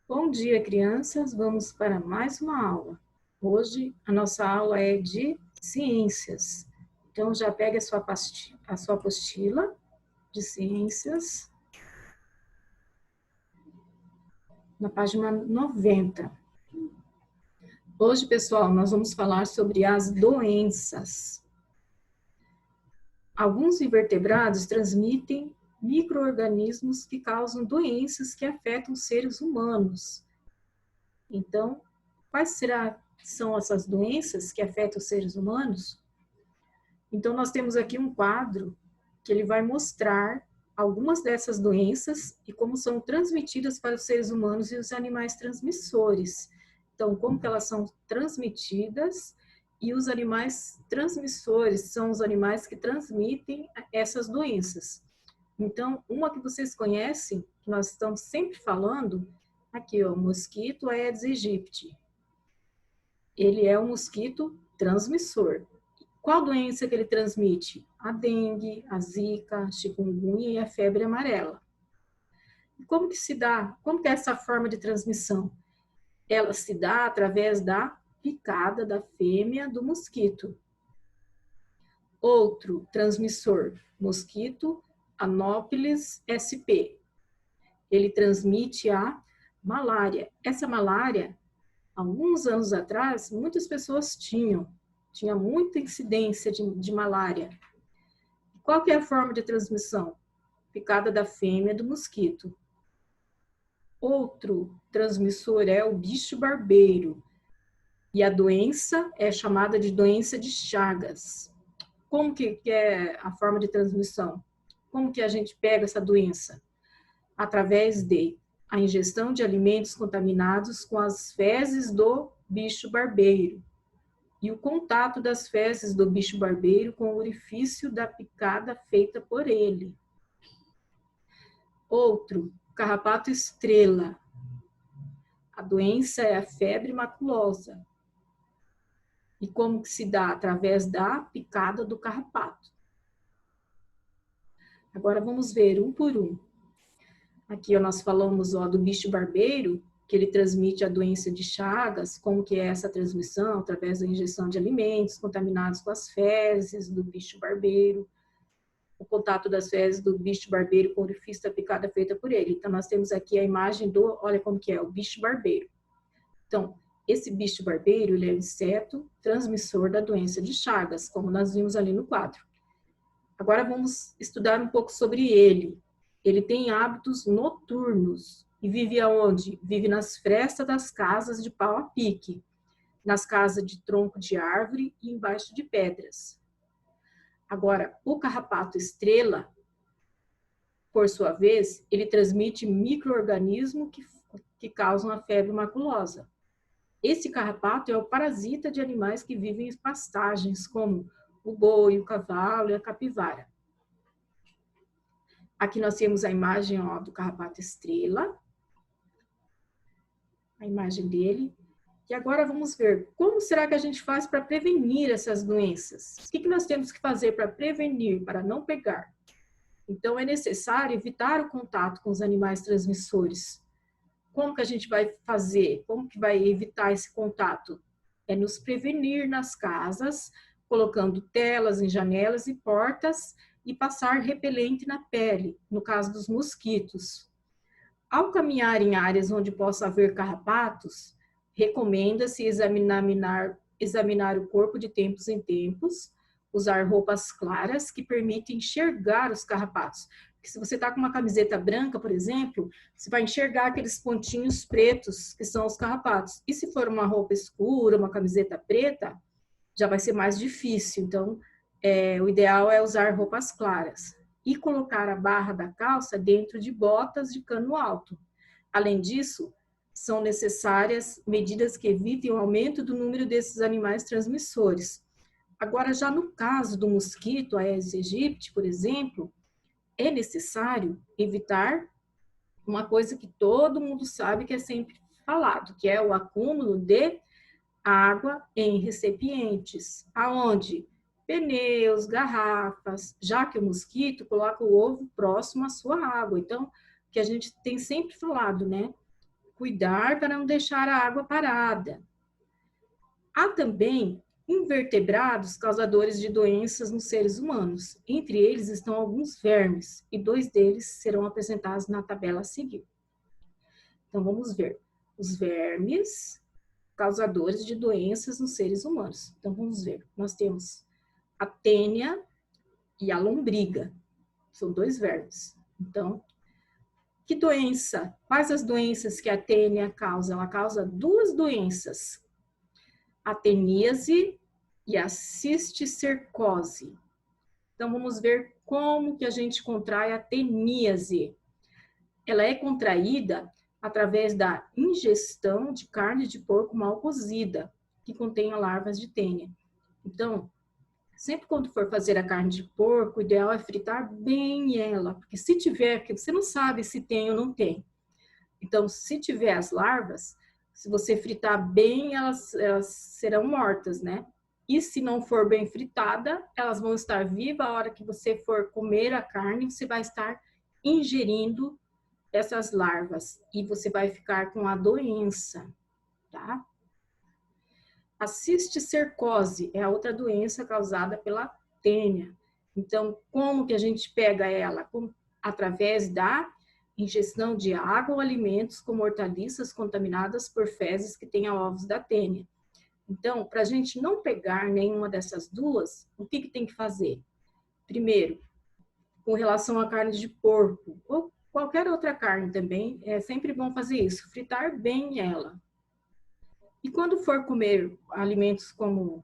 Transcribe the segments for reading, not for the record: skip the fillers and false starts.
Bom dia, crianças. Vamos para mais uma aula. Hoje a nossa aula é de ciências. Então já pegue a sua apostila de ciências na página 90. Hoje, pessoal, nós vamos falar sobre as doenças. Alguns invertebrados transmitem micro-organismos que causam doenças que afetam seres humanos. Então, quais são essas doenças que afetam os seres humanos? Então, nós temos aqui um quadro que ele vai mostrar algumas dessas doenças e como são transmitidas para os seres humanos e os animais transmissores. Então, como que elas são transmitidas e os animais transmissores são os animais que transmitem essas doenças. Então, uma que vocês conhecem, que nós estamos sempre falando, aqui, ó, o mosquito Aedes aegypti. Ele é um mosquito transmissor. Qual doença que ele transmite? A dengue, a zika, a chikungunya e a febre amarela. Como que se dá? Como que é essa forma de transmissão? Ela se dá através da picada da fêmea do mosquito. Outro transmissor, mosquito Anopheles sp. Ele transmite a malária. Essa malária, alguns anos atrás, muitas pessoas tinha muita incidência de malária. Qual que é a forma de transmissão? Picada da fêmea do mosquito. Outro transmissor é o bicho barbeiro. E a doença é chamada de doença de Chagas. Como que é a forma de transmissão? Como que a gente pega essa doença? Através de a ingestão de alimentos contaminados com as fezes do bicho barbeiro e o contato das fezes do bicho barbeiro com o orifício da picada feita por ele. Outro, carrapato estrela. A doença é a febre maculosa. E como que se dá? Através da picada do carrapato. Agora vamos ver um por um. Aqui nós falamos do bicho barbeiro, que ele transmite a doença de Chagas, como que é essa transmissão? Através da ingestão de alimentos contaminados com as fezes do bicho barbeiro, o contato das fezes do bicho barbeiro com o orifício da picada feita por ele. Então, nós temos aqui a imagem olha como que é, o bicho barbeiro. Então, esse bicho barbeiro, ele é o inseto transmissor da doença de Chagas, como nós vimos ali no quadro. Agora vamos estudar um pouco sobre ele. Ele tem hábitos noturnos e vive aonde? Vive nas frestas das casas de pau a pique, nas casas de tronco de árvore e embaixo de pedras. Agora, o carrapato estrela, por sua vez, ele transmite micro-organismos que causam a febre maculosa. Esse carrapato é o parasita de animais que vivem em pastagens, como o boi, o cavalo e a capivara. Aqui nós temos a imagem do carrapato estrela, a imagem dele. E agora vamos ver como será que a gente faz para prevenir essas doenças. O que nós temos que fazer para prevenir, para não pegar? Então, é necessário evitar o contato com os animais transmissores. Como que a gente vai fazer? Como que vai evitar esse contato? É nos prevenir nas casas, colocando telas em janelas e portas e passar repelente na pele, no caso dos mosquitos. Ao caminhar em áreas onde possa haver carrapatos, recomenda-se examinar o corpo de tempos em tempos, usar roupas claras que permitem enxergar os carrapatos. Porque se você está com uma camiseta branca, por exemplo, você vai enxergar aqueles pontinhos pretos que são os carrapatos. E se for uma roupa escura, uma camiseta preta, já vai ser mais difícil. Então, o ideal é usar roupas claras. E colocar a barra da calça dentro de botas de cano alto. Além disso, são necessárias medidas que evitem o aumento do número desses animais transmissores. Agora, já no caso do mosquito Aedes aegypti, por exemplo, é necessário evitar uma coisa que todo mundo sabe que é sempre falado, que é o acúmulo de água em recipientes, aonde pneus, garrafas, já que o mosquito coloca o ovo próximo à sua água. Então, que a gente tem sempre falado, né? cuidar para não deixar a água parada. Há também invertebrados causadores de doenças nos seres humanos. Entre eles estão alguns vermes, e 2 deles serão apresentados na tabela a seguir. Então, vamos ver. Os vermes causadores de doenças nos seres humanos. Então, vamos ver. Nós temos a tênia e a lombriga. São 2 vermes. Então, que doença? Quais as doenças que a tênia causa? Ela causa 2 doenças. A teníase e a cisticercose. Então, vamos ver como que a gente contrai a teníase. Ela é contraída através da ingestão de carne de porco mal cozida, que contém larvas de tênia. Então, sempre quando for fazer a carne de porco, o ideal é fritar bem ela, porque se tiver, porque você não sabe se tem ou não tem. Então, se tiver as larvas, se você fritar bem, elas serão mortas, né? E se não for bem fritada, elas vão estar vivas. A hora que você for comer a carne, você vai estar ingerindo essas larvas e você vai ficar com a doença, tá? A cisticercose é a outra doença causada pela tênia. Então, como que a gente pega ela? Através da ingestão de água ou alimentos como hortaliças contaminadas por fezes que tenham ovos da tênia. Então, para a gente não pegar nenhuma dessas duas, o que tem que fazer? Primeiro, com relação à carne de porco, ou qualquer outra carne também, é sempre bom fazer isso, fritar bem ela. E quando for comer alimentos como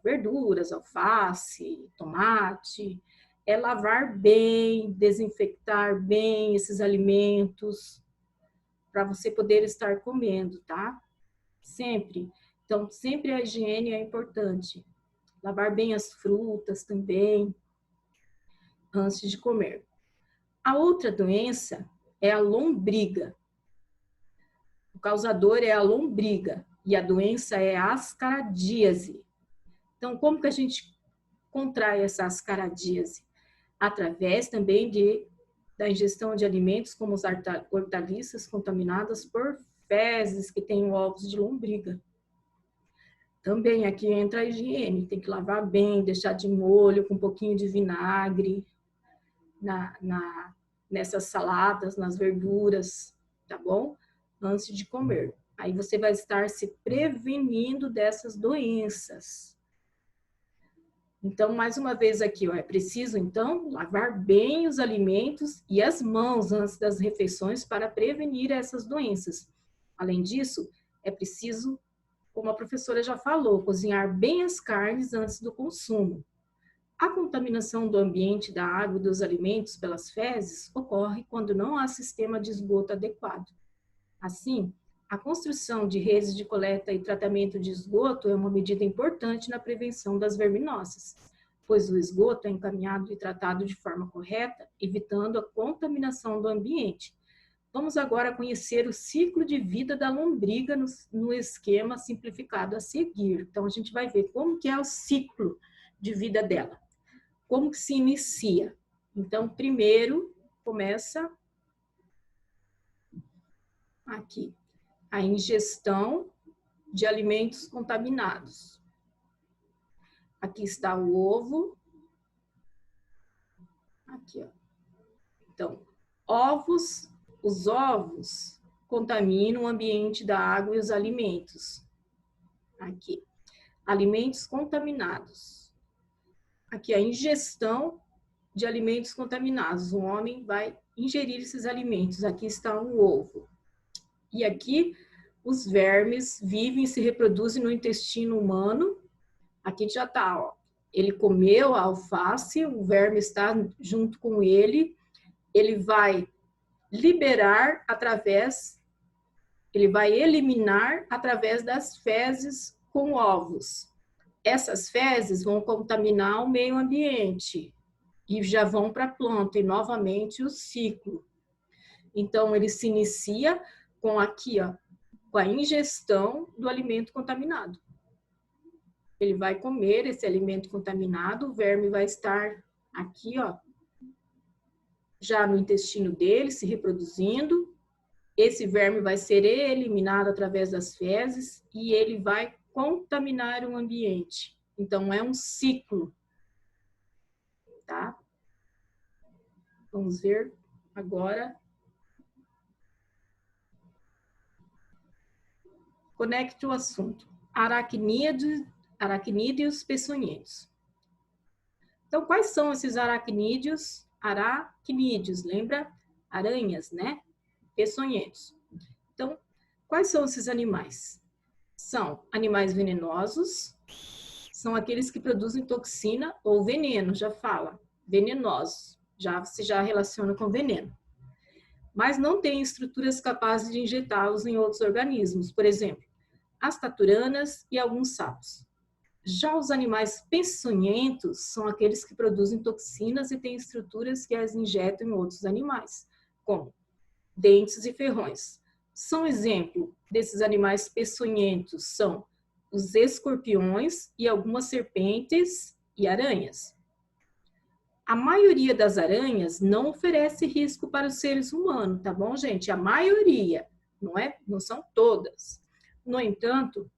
verduras, alface, tomate, é lavar bem, desinfectar bem esses alimentos para você poder estar comendo, tá? Sempre. Então, sempre a higiene é importante. Lavar bem as frutas também, antes de comer. A outra doença é a lombriga. O causador é a lombriga e a doença é a ascaradíase. Então, como que a gente contrai essa ascaradíase? Através também da ingestão de alimentos como as hortaliças contaminadas por fezes que têm ovos de lombriga. Também aqui entra a higiene, tem que lavar bem, deixar de molho com um pouquinho de vinagre nessas saladas, nas verduras, tá bom? Antes de comer. Aí você vai estar se prevenindo dessas doenças. Então, mais uma vez aqui, ó, é preciso, então, lavar bem os alimentos e as mãos antes das refeições para prevenir essas doenças. Além disso, é preciso, como a professora já falou, cozinhar bem as carnes antes do consumo. A contaminação do ambiente, da água e dos alimentos pelas fezes ocorre quando não há sistema de esgoto adequado. Assim, a construção de redes de coleta e tratamento de esgoto é uma medida importante na prevenção das verminoses, pois o esgoto é encaminhado e tratado de forma correta, evitando a contaminação do ambiente. Vamos agora conhecer o ciclo de vida da lombriga no esquema simplificado a seguir. Então, a gente vai ver como que é o ciclo de vida dela. Como que se inicia? Então, primeiro, começa aqui, a ingestão de alimentos contaminados. Aqui está o ovo. Aqui, ó. Então, os ovos contaminam o ambiente da água e os alimentos. Aqui, alimentos contaminados. Aqui, a ingestão de alimentos contaminados. O homem vai ingerir esses alimentos. Aqui está um ovo. E aqui, os vermes vivem e se reproduzem no intestino humano. Aqui já está, ó. Ele comeu a alface, o verme está junto com ele. Ele vai liberar ele vai eliminar através das fezes com ovos. Essas fezes vão contaminar o meio ambiente e já vão para a planta, e novamente o ciclo. Então, ele se inicia com aqui, ó, com a ingestão do alimento contaminado. Ele vai comer esse alimento contaminado, o verme vai estar aqui, ó, já no intestino dele, se reproduzindo. Esse verme vai ser eliminado através das fezes e ele vai contaminar o ambiente. Então, é um ciclo, tá? Vamos ver agora. Conecte o assunto. Aracnídeos peçonhentos. Então, quais são esses aracnídeos? Aracnídeos, lembra? Aranhas, né? Peçonhentos. Então, quais são esses animais? São animais venenosos, são aqueles que produzem toxina ou veneno, já fala, venenosos, já relaciona com veneno. Mas não têm estruturas capazes de injetá-los em outros organismos, por exemplo, as taturanas e alguns sapos. Já os animais peçonhentos são aqueles que produzem toxinas e têm estruturas que as injetam em outros animais, como dentes e ferrões. São exemplo desses animais peçonhentos são os escorpiões e algumas serpentes e aranhas. A maioria das aranhas não oferece risco para os seres humanos, tá bom, gente? A maioria, não são todas. No entanto,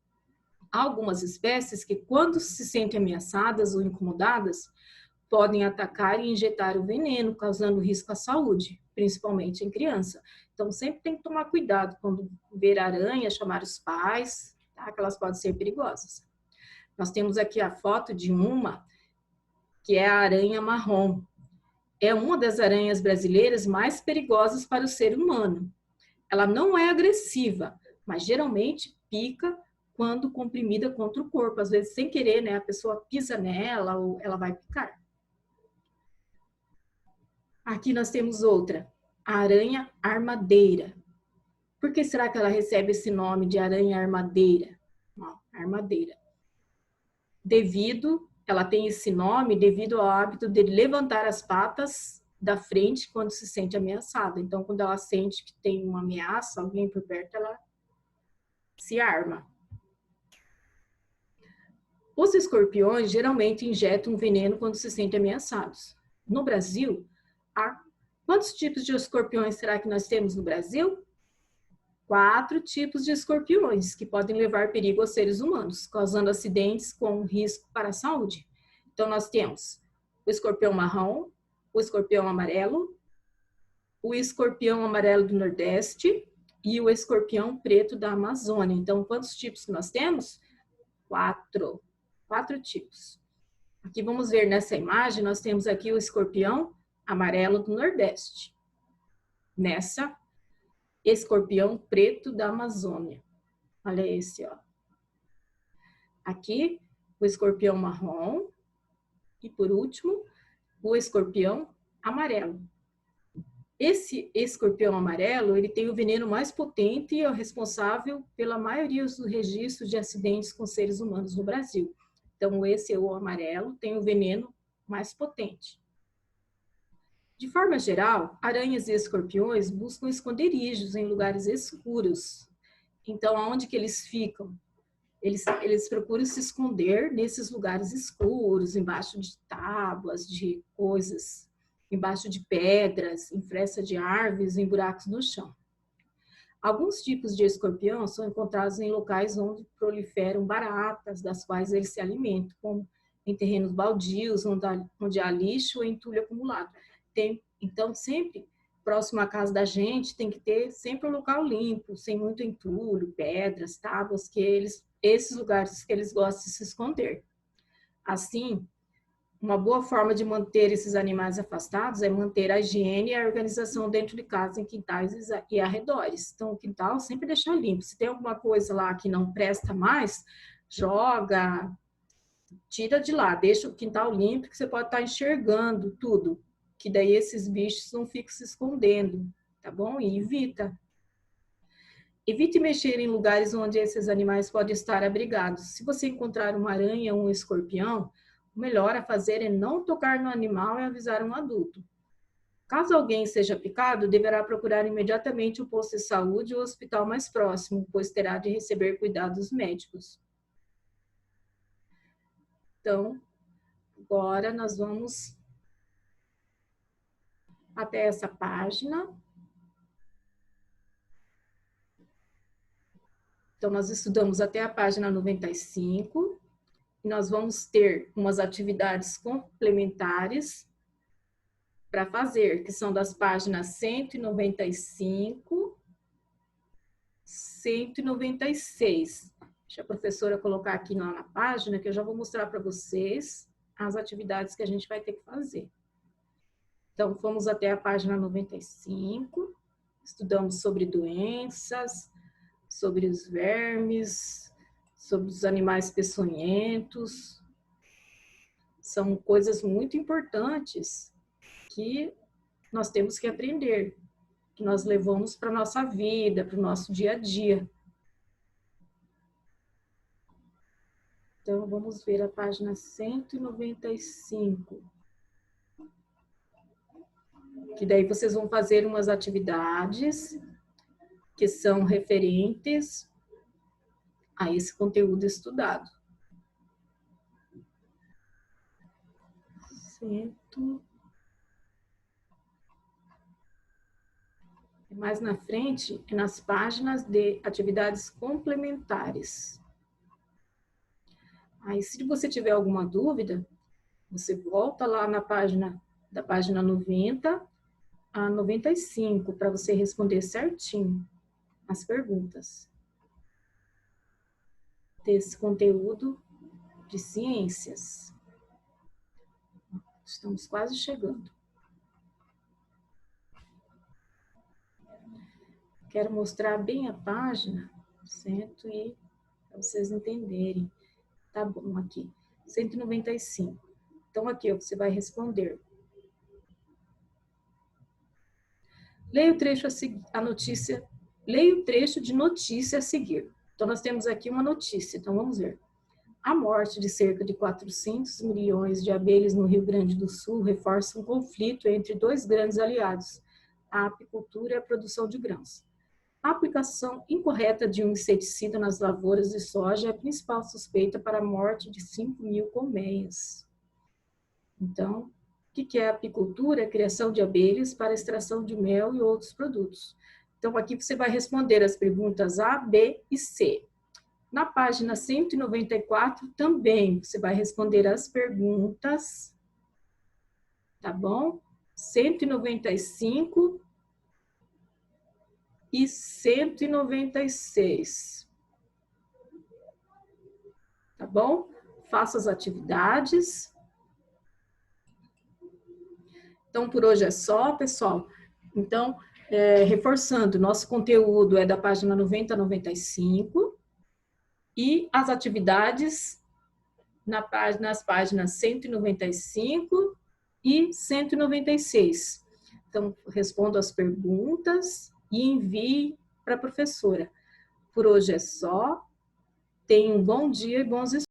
há algumas espécies que, quando se sentem ameaçadas ou incomodadas, podem atacar e injetar o veneno, causando risco à saúde, principalmente em criança. Então, sempre tem que tomar cuidado quando ver aranha, chamar os pais, tá? Que elas podem ser perigosas. Nós temos aqui a foto de uma, que é a aranha marrom. É uma das aranhas brasileiras mais perigosas para o ser humano. Ela não é agressiva, mas geralmente pica quando comprimida contra o corpo. Às vezes, sem querer, né, a pessoa pisa nela ou ela vai picar. Aqui nós temos outra, a aranha armadeira. Por que será que ela recebe esse nome de aranha armadeira? Ó, armadeira. Ela tem esse nome devido ao hábito de levantar as patas da frente quando se sente ameaçada. Então, quando ela sente que tem uma ameaça, alguém por perto, ela se arma. Os escorpiões geralmente injetam veneno quando se sentem ameaçados. No Brasil, há quantos tipos de escorpiões será que nós temos no Brasil? 4 tipos de escorpiões que podem levar perigo aos seres humanos, causando acidentes com risco para a saúde. Então, nós temos o escorpião marrom, o escorpião amarelo, o escorpião amarelo do Nordeste e o escorpião preto da Amazônia. Então, quantos tipos que nós temos? 4 tipos. Aqui vamos ver nessa imagem, nós temos aqui o escorpião amarelo do Nordeste. Nessa, escorpião preto da Amazônia. Olha esse, ó. Aqui, o escorpião marrom. E, por último, o escorpião amarelo. Esse escorpião amarelo, ele tem o veneno mais potente e é o responsável pela maioria dos registros de acidentes com seres humanos no Brasil. Então, esse é o amarelo, tem o veneno mais potente. De forma geral, aranhas e escorpiões buscam esconderijos em lugares escuros. Então, aonde que eles ficam? Eles procuram se esconder nesses lugares escuros, embaixo de tábuas, de coisas, embaixo de pedras, em fresta de árvores, em buracos no chão. Alguns tipos de escorpião são encontrados em locais onde proliferam baratas, das quais eles se alimentam, como em terrenos baldios, onde há lixo ou entulho acumulado. Então, sempre próximo à casa da gente, tem que ter sempre um local limpo, sem muito entulho, pedras, tábuas, esses lugares que eles gostam de se esconder. Assim, uma boa forma de manter esses animais afastados é manter a higiene e a organização dentro de casa, em quintais e arredores. Então, o quintal sempre deixar limpo. Se tem alguma coisa lá que não presta mais, joga, tira de lá, deixa o quintal limpo, que você pode estar enxergando tudo, que daí esses bichos não ficam se escondendo, tá bom? E Evite mexer em lugares onde esses animais podem estar abrigados. Se você encontrar uma aranha ou um escorpião, o melhor a fazer é não tocar no animal e avisar um adulto. Caso alguém seja picado, deverá procurar imediatamente o posto de saúde ou o hospital mais próximo, pois terá de receber cuidados médicos. Então, agora nós vamos até essa página. Então, nós estudamos até a página 95, e nós vamos ter umas atividades complementares para fazer, que são das páginas 195, 196. Deixa a professora colocar aqui na página, que eu já vou mostrar para vocês as atividades que a gente vai ter que fazer. Então, fomos até a página 95, estudamos sobre doenças, sobre os vermes, sobre os animais peçonhentos. São coisas muito importantes que nós temos que aprender, que nós levamos para a nossa vida, para o nosso dia a dia. Então, vamos ver a página 195. Que daí vocês vão fazer umas atividades que são referentes a esse conteúdo estudado. Mais na frente, nas páginas de atividades complementares. Aí, se você tiver alguma dúvida, você volta lá na página, da página 90 a 95, para você responder certinho as perguntas desse conteúdo de ciências. Estamos quase chegando. Quero mostrar bem a página, para vocês entenderem. Tá bom, aqui, 195. Então, aqui, ó, você vai responder. Leia o trecho leia o trecho de notícia a seguir. Então, nós temos aqui uma notícia, então vamos ver. A morte de cerca de 400 milhões de abelhas no Rio Grande do Sul reforça um conflito entre dois grandes aliados, a apicultura e a produção de grãos. A aplicação incorreta de um inseticida nas lavouras de soja é a principal suspeita para a morte de 5.000 colmeias. Então, o que é a apicultura? A criação de abelhas para extração de mel e outros produtos. Então, aqui você vai responder as perguntas A, B e C. Na página 194 também você vai responder as perguntas, tá bom? 195 e 196. Tá bom? Faça as atividades. Então, por hoje é só, pessoal. Então, reforçando, nosso conteúdo é da página 90 a 95. E as atividades nas páginas 195 e 196. Então, respondo as perguntas e envie para a professora. Por hoje é só. Tenha um bom dia e bons estudos.